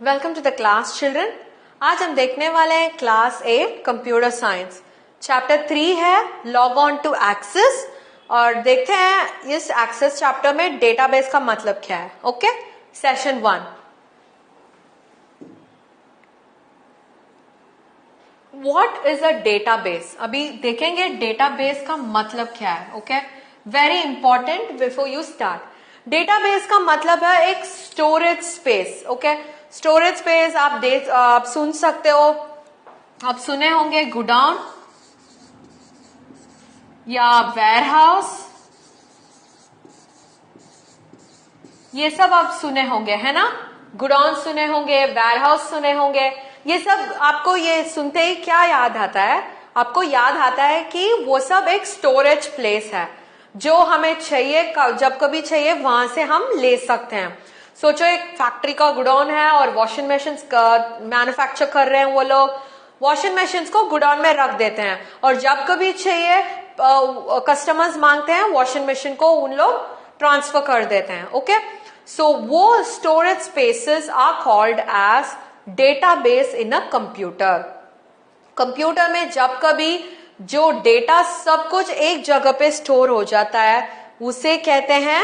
Welcome to the class children. आज हम देखने वाले हैं क्लास 8 कंप्यूटर साइंस। चैप्टर 3 है लॉग ऑन टू एक्सेस और देखते हैं इस एक्सेस चैप्टर में डेटाबेस का मतलब क्या है। Okay, session 1। What is a database? अभी देखेंगे डेटाबेस का मतलब क्या है। Okay, very important before you start. Database का मतलब है एक storage space. Okay, storage space आप सुन सकते हो, आप सुने होंगे गोडाउन या वेयरहाउस, ये सब आप सुने होंगे, है ना। गोडाउन सुने होंगे, वेयरहाउस सुने होंगे। ये सब आपको ये सुनते ही क्या याद आता है? आपको याद आता है कि वो सब एक स्टोरेज प्लेस है जो हमें चाहिए, जब कभी चाहिए वहां से हम ले सकते हैं। सोचो एक फैक्ट्री का गोडाउन है और वॉशिंग मशीन मैन्युफैक्चर कर रहे हैं, वो लोग वॉशिंग मशीन को गोडाउन में रख देते हैं और जब कभी चाहिए कस्टमर्स मांगते हैं वॉशिंग मशीन को उन लोग ट्रांसफर कर देते हैं। ओके, सो वो storage spaces are called as database in a computer. Computer में जब कभी जो डेटा सब कुछ एक जगह पे स्टोर हो जाता है उसे कहते हैं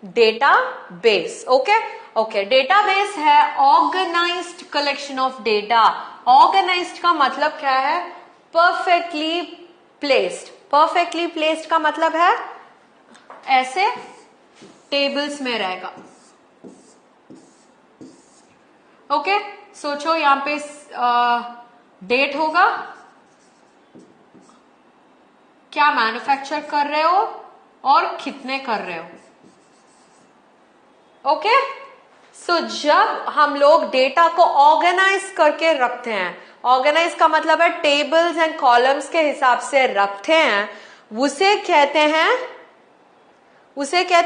डेटाबेस। ओके, डेटाबेस है organised collection of data. Organised का मतलब क्या है? Perfectly placed. परफेक्टली प्लेस्ड का मतलब है ऐसे टेबल्स में रहेगा। ओके, सोचो यहां पे डेट होगा, क्या मैन्युफैक्चर कर रहे हो और कितने कर रहे हो। ओके, सो जब हम लोग डेटा को ऑर्गेनाइज करके रखते हैं, ऑर्गेनाइज का मतलब है टेबल्स एंड कॉलम्स के हिसाब से रखते हैं, उसे कहते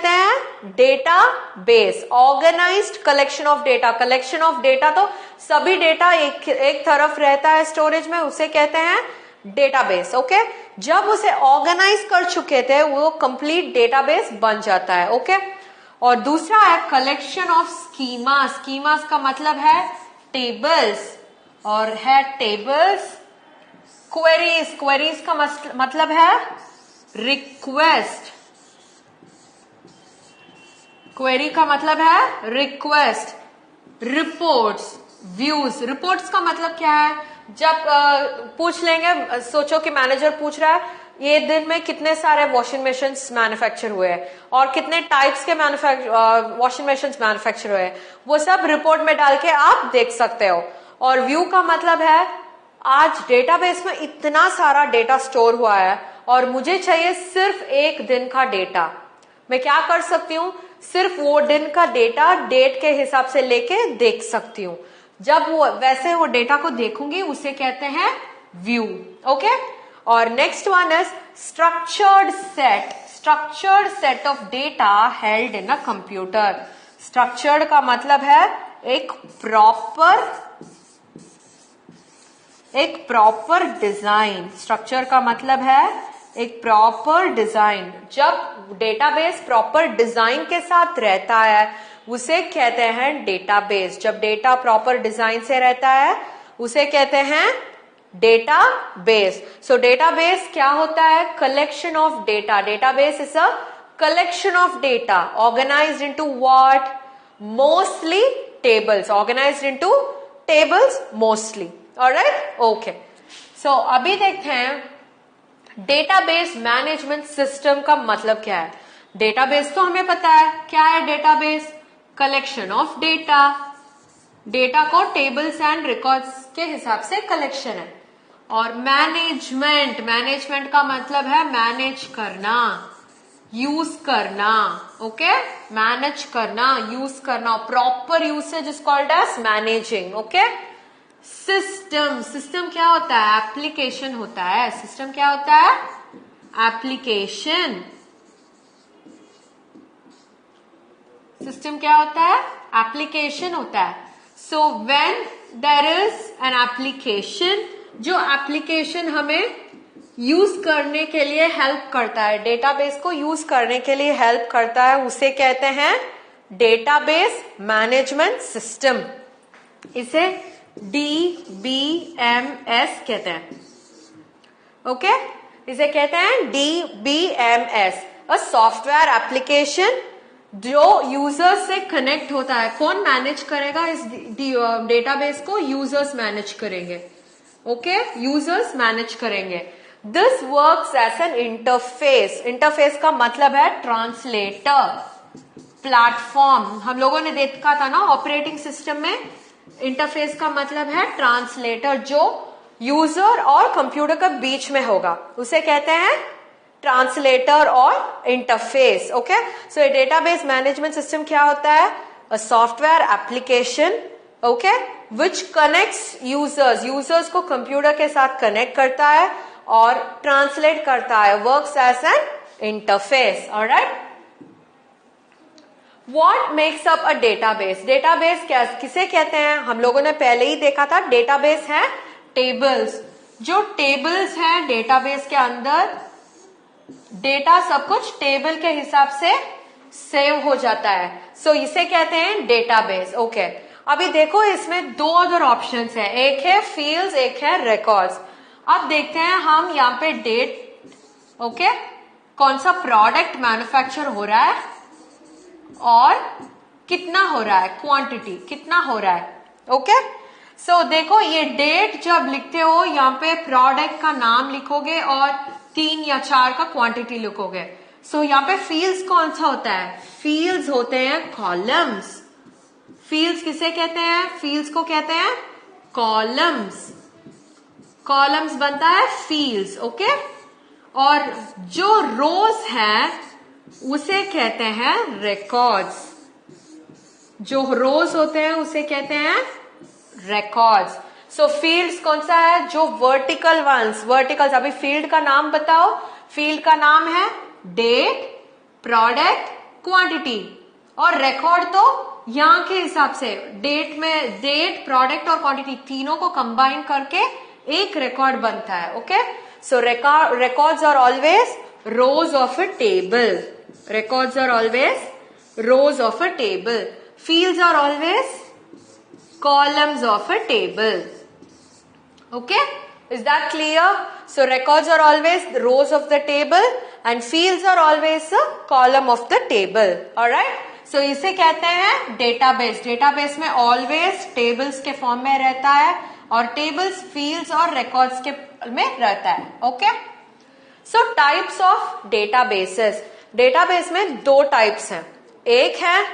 हैं database. Organised collection of data. Collection of data तो सभी डेटा एक तरफ रहता है स्टोरेज में, उसे कहते हैं डेटाबेस। ओके, जब उसे ऑर्गेनाइज कर चुके थे वो कंप्लीट डेटाबेस बन जाता है। ओके, और दूसरा है कलेक्शन ऑफ स्कीमास। स्कीमास का मतलब है टेबल्स और है टेबल्स। क्वेरीज, क्वेरीज का मतलब है रिक्वेस्ट। क्वेरी का मतलब है रिक्वेस्ट। Reports, views. रिपोर्ट्स का मतलब क्या है? जब पूछ लेंगे, सोचो कि मैनेजर पूछ रहा है ये दिन में कितने सारे वॉशिंग मशीन मैन्युफैक्चर हुए हैं और कितने टाइप्स के वॉशिंग मशीन मैन्युफैक्चर हुए हैं, वो सब रिपोर्ट में डाल के आप देख सकते हो। और व्यू का मतलब है आज डेटाबेस में इतना सारा डेटा स्टोर हुआ है और मुझे चाहिए सिर्फ एक दिन का डेटा। मैं क्या कर सकती हूँ? सिर्फ वो दिन का डेटा डेट के हिसाब से लेके देख सकती हूँ। जब वो डेटा को देखूंगी उसे कहते हैं व्यू। ओके, और next one is structured set. Structured set of data held in a computer. Structured का मतलब है एक प्रॉपर डिजाइन। स्ट्रक्चर का मतलब है एक प्रॉपर डिजाइन। जब डेटाबेस प्रॉपर डिजाइन के साथ रहता है उसे कहते हैं डेटाबेस। जब डेटा प्रॉपर डिजाइन से रहता है उसे कहते हैं डेटाबेस। सो डेटाबेस क्या होता है? Collection of data. Database is a collection of data organized into what? Mostly tables. Organized into tables mostly. All right, okay. So अभी देखते हैं डेटाबेस मैनेजमेंट सिस्टम का मतलब क्या है। डेटाबेस तो हमें पता है क्या है। Database collection of data. Data को टेबल्स एंड रिकॉर्ड्स के हिसाब से कलेक्शन है। और मैनेजमेंट, मैनेजमेंट का मतलब है मैनेज करना, यूज करना। ओके, मैनेज करना, यूज करना। Proper usage is called as managing. Okay, system, system क्या होता है? एप्लीकेशन होता है। सिस्टम क्या होता है? एप्लीकेशन। सिस्टम क्या होता है? एप्लीकेशन होता है। So when there is an application, जो एप्लीकेशन हमें यूज करने के लिए हेल्प करता है, डेटाबेस को यूज करने के लिए हेल्प करता है, उसे कहते हैं डेटाबेस मैनेजमेंट सिस्टम। इसे DBMS कहते हैं। ओके, इसे कहते हैं DBMS, अ सॉफ्टवेयर एप्लीकेशन जो यूजर्स से कनेक्ट होता है। कौन मैनेज करेगा इस डेटाबेस को? यूजर्स मैनेज करेंगे। ओके, यूजर्स मैनेज करेंगे। This works as an interface. Interface का मतलब है ट्रांसलेटर, प्लेटफॉर्म। हम लोगों ने देखा था ना ऑपरेटिंग सिस्टम में, इंटरफेस का मतलब है ट्रांसलेटर, जो यूजर और कंप्यूटर के बीच में होगा, उसे कहते हैं ट्रांसलेटर और इंटरफेस। ओके, सो ये डेटाबेस मैनेजमेंट सिस्टम क्या होता है? A software application, okay, which connects users को कंप्यूटर के साथ कनेक्ट करता है और ट्रांसलेट करता है, works as an interface. Alright, What makes up a database? Database किसे कहते हैं? हम लोगों ने पहले ही देखा था, डेटाबेस है टेबल्स। जो टेबल्स हैं डेटाबेस के अंदर, डेटा सब कुछ टेबल के हिसाब से सेव हो जाता है, सो इसे कहते हैं डेटाबेस। ओके, अभी देखो इसमें दो अदर ऑप्शंस हैं, एक है फील्ड्स, एक है रिकॉर्ड्स। अब देखते हैं हम यहाँ पे डेट, ओके, कौन सा प्रोडक्ट मैन्युफैक्चर हो रहा है और कितना हो रहा है, क्वांटिटी कितना हो रहा है। ओके, सो देखो ये डेट जब लिखते हो यहाँ पे प्रोडक्ट का नाम लिखोगे और 3 या 4 का क्वांटिटी लिखोगे। सो यहाँ पे फील्ड्स कौन सा होता है? फील्ड्स होते हैं कॉलम्स। फील्ड्स किसे कहते हैं? फील्ड्स को कहते हैं कॉलम्स। कॉलम्स बनता है फील्ड्स। ओके, और जो रोज है उसे कहते हैं रिकॉर्ड्स। जो रोज होते हैं उसे कहते हैं रिकॉर्ड्स। सो फील्ड्स कौन सा है? जो वर्टिकल वंस, वर्टिकल्स। अभी फील्ड का नाम बताओ। फील्ड का नाम है डेट, प्रोडक्ट, क्वांटिटी, और रिकॉर्ड तो यहां के हिसाब से डेट में डेट, प्रोडक्ट और क्वांटिटी तीनों को कंबाइन करके एक रिकॉर्ड बनता है। Okay, so records are always rows of a table. Records are always rows of a table. Fields are always columns of a table. Okay, is that clear? So records are always the rows of the table and fields are always a column of the table. Alright, so इसे कहते हैं database. Database में always tables के form में रहता है और tables fields और रिकॉर्ड्स के में रहता है। Okay, so types of databases. Database में 2 टाइप्स हैं, एक है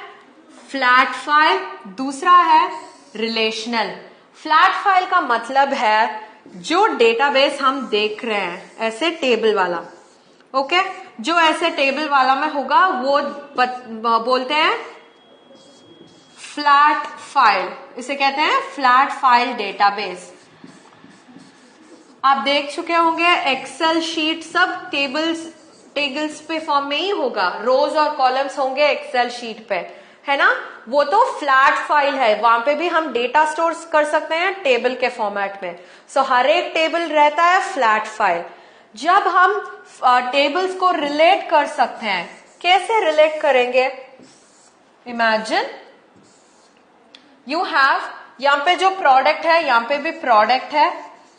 फ्लैट फाइल, दूसरा है रिलेशनल। फ्लैट फाइल का मतलब है जो डेटाबेस हम देख रहे हैं ऐसे टेबल वाला। ओके, जो ऐसे टेबल वाला में होगा वो बोलते हैं फ्लैट फाइल, इसे कहते हैं फ्लैट फाइल डेटाबेस। आप देख चुके होंगे एक्सेल शीट सब टेबल्स पे फॉर्म में ही होगा, रोज और कॉलम्स होंगे एक्सेल शीट पे, है ना? वो तो फ्लैट फाइल है, वहां पे भी हम डेटा स्टोर कर सकते हैं टेबल के फॉर्मेट में। सो हर एक टेबल रहता है फ्लैट फाइल। जब हम टेबल्स को रिलेट कर सकते हैं, कैसे रिलेट करेंगे? इमेजिन यू हैव, यहाँ पे जो प्रोडक्ट है यहाँ पे भी प्रोडक्ट है।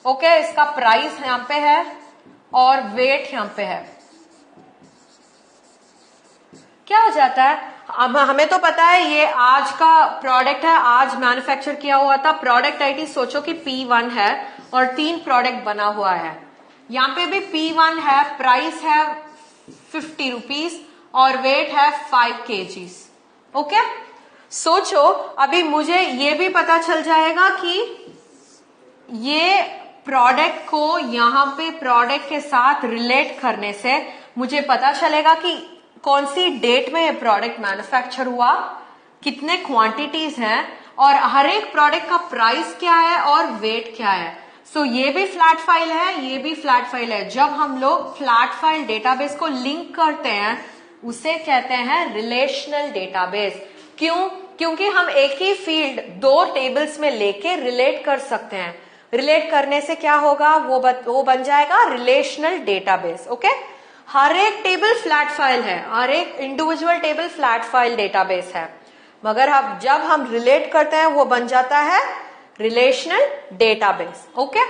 ओके, इसका प्राइस यहाँ पे है और वेट यहाँ पे है। क्या हो जाता है? अब हमें तो पता है ये आज का प्रोडक्ट है, आज मैन्युफैक्चर किया हुआ था। प्रोडक्ट आईडी सोचो कि P1 है और 3 प्रोडक्ट बना हुआ है। यहाँ पे भी P1 है, प्राइस है 50 रुपीज और वेट है 5 kgs। ओके, सोचो अभी मुझे ये भी पता चल जाएगा कि ये प्रोडक्ट को यहाँ पे प्रोडक्ट के साथ रिलेट करने से मुझे पता चलेगा कि कौन सी डेट में ये प्रोडक्ट मैन्युफैक्चर हुआ, कितने क्वांटिटीज हैं और हर एक प्रोडक्ट का प्राइस क्या है और वेट क्या है। सो ये भी फ्लैट फाइल है, ये भी फ्लैट फाइल है। जब हम लोग फ्लैट फाइल डेटाबेस को लिंक करते हैं उसे कहते हैं रिलेशनल डेटाबेस। क्यों? क्योंकि हम एक ही फील्ड 2 टेबल्स में लेके रिलेट कर सकते हैं। रिलेट करने से क्या होगा? वो बन जाएगा रिलेशनल डेटाबेस। ओके, हर एक टेबल फ्लैट फाइल है, हर एक individual table flat file database है, मगर जब हम रिलेट करते हैं वो बन जाता है रिलेशनल डेटाबेस। ओके,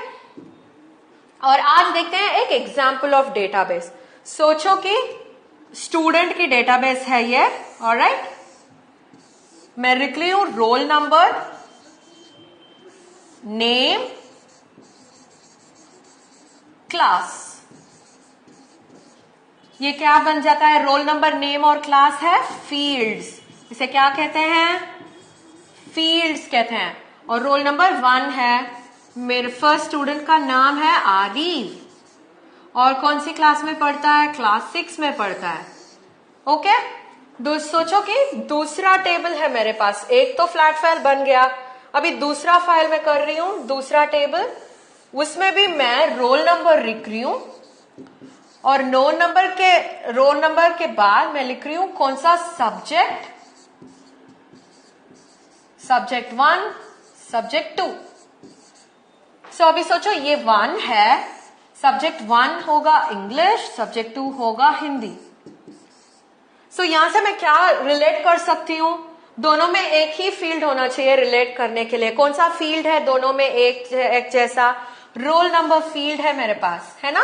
और आज देखते हैं एक एग्जाम्पल ऑफ डेटाबेस। सोचो कि स्टूडेंट की डेटाबेस है ये, ऑलराइट। मैं लिख रही हूं रोल नंबर, नेम, क्लास। ये क्या बन जाता है? रोल नंबर, नेम और क्लास है फील्ड्स। इसे क्या कहते हैं? फील्ड्स कहते हैं। और रोल नंबर 1 है, मेरे फर्स्ट स्टूडेंट का नाम है आरिफ, और कौन सी क्लास में पढ़ता है? क्लास 6 में पढ़ता है। ओके, सोचो कि दूसरा टेबल है मेरे पास, एक तो फ्लैट फाइल बन गया, अभी दूसरा फाइल में कर रही हूं, दूसरा टेबल, उसमें भी मैं रोल नंबर लिख रही हूं, और रोल नंबर के बाद मैं लिख रही हूं कौन सा सब्जेक्ट, सब्जेक्ट 1, सब्जेक्ट 2। सो अभी सोचो ये 1 है, सब्जेक्ट 1 होगा इंग्लिश, सब्जेक्ट 2 होगा हिंदी। सो यहां से मैं क्या रिलेट कर सकती हूं? दोनों में एक ही फील्ड होना चाहिए रिलेट करने के लिए। कौन सा फील्ड है दोनों में एक जैसा? रोल नंबर फील्ड है मेरे पास, है ना।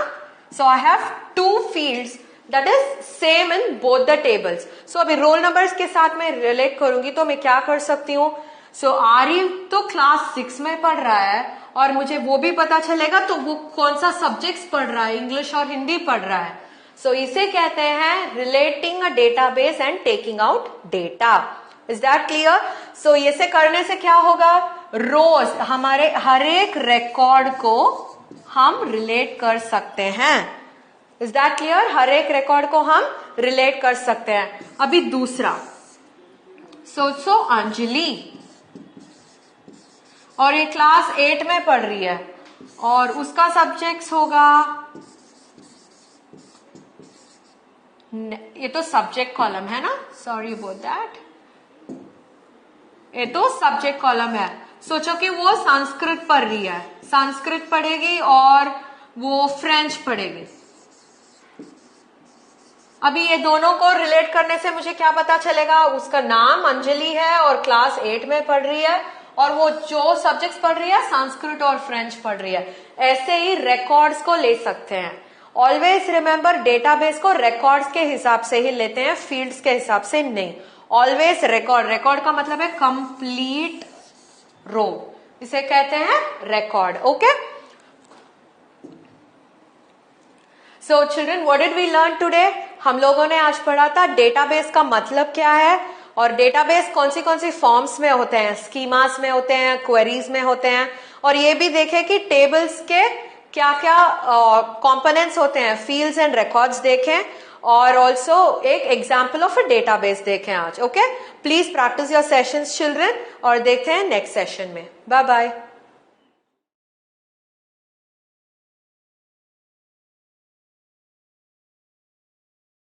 So I have 2 fields that is same in both the tables. So अभी रोल नंबर्स के साथ मैं रिलेट करूंगी तो मैं क्या कर सकती हूं? सो आरिफ तो क्लास 6 में पढ़ रहा है, और मुझे वो भी पता चलेगा तो वो कौन सा सब्जेक्ट्स पढ़ रहा है, इंग्लिश और हिंदी पढ़ रहा है। सो इसे कहते हैं relating a database and taking out data. Is that clear? So इसे करने से क्या होगा? रोज हमारे हर एक रिकॉर्ड को हम रिलेट कर सकते हैं। Is that clear? हर एक रिकॉर्ड को हम रिलेट कर सकते हैं। अभी दूसरा, सोचो अंजलि, और ये क्लास 8 में पढ़ रही है, और उसका सब्जेक्ट्स होगा, ये तो सब्जेक्ट कॉलम है ना, सॉरी अबाउट दैट, ये तो सब्जेक्ट कॉलम है। सोचो कि वो संस्कृत पढ़ रही है, संस्कृत पढ़ेगी और वो फ्रेंच पढ़ेगी। अभी ये दोनों को रिलेट करने से मुझे क्या पता चलेगा? उसका नाम अंजलि है और क्लास 8 में पढ़ रही है, और वो जो सब्जेक्ट्स पढ़ रही है संस्कृत और फ्रेंच पढ़ रही है। ऐसे ही रिकॉर्ड्स को ले सकते हैं। ऑलवेज रिमेंबर, डेटाबेस को रिकॉर्ड्स के हिसाब से ही लेते हैं, फील्ड्स के हिसाब से नहीं। ऑलवेज रिकॉर्ड, रिकॉर्ड का मतलब है कंप्लीट रो, इसे कहते हैं record. Okay, so children, what did we learn today? हम लोगों ने आज पढ़ा था डेटाबेस का मतलब क्या है, और डेटाबेस कौन सी फॉर्म्स में होते हैं, स्कीमास में होते हैं, क्वेरीज में होते हैं, और ये भी देखे कि टेबल्स के क्या क्या कंपोनेंट्स होते हैं, फील्ड्स एंड रिकॉर्ड्स देखें, और ऑल्सो एक एग्जाम्पल ऑफ अ डेटाबेस देखें आज। Okay, please practice your sessions children, और देखते हैं नेक्स्ट सेशन में। Bye bye.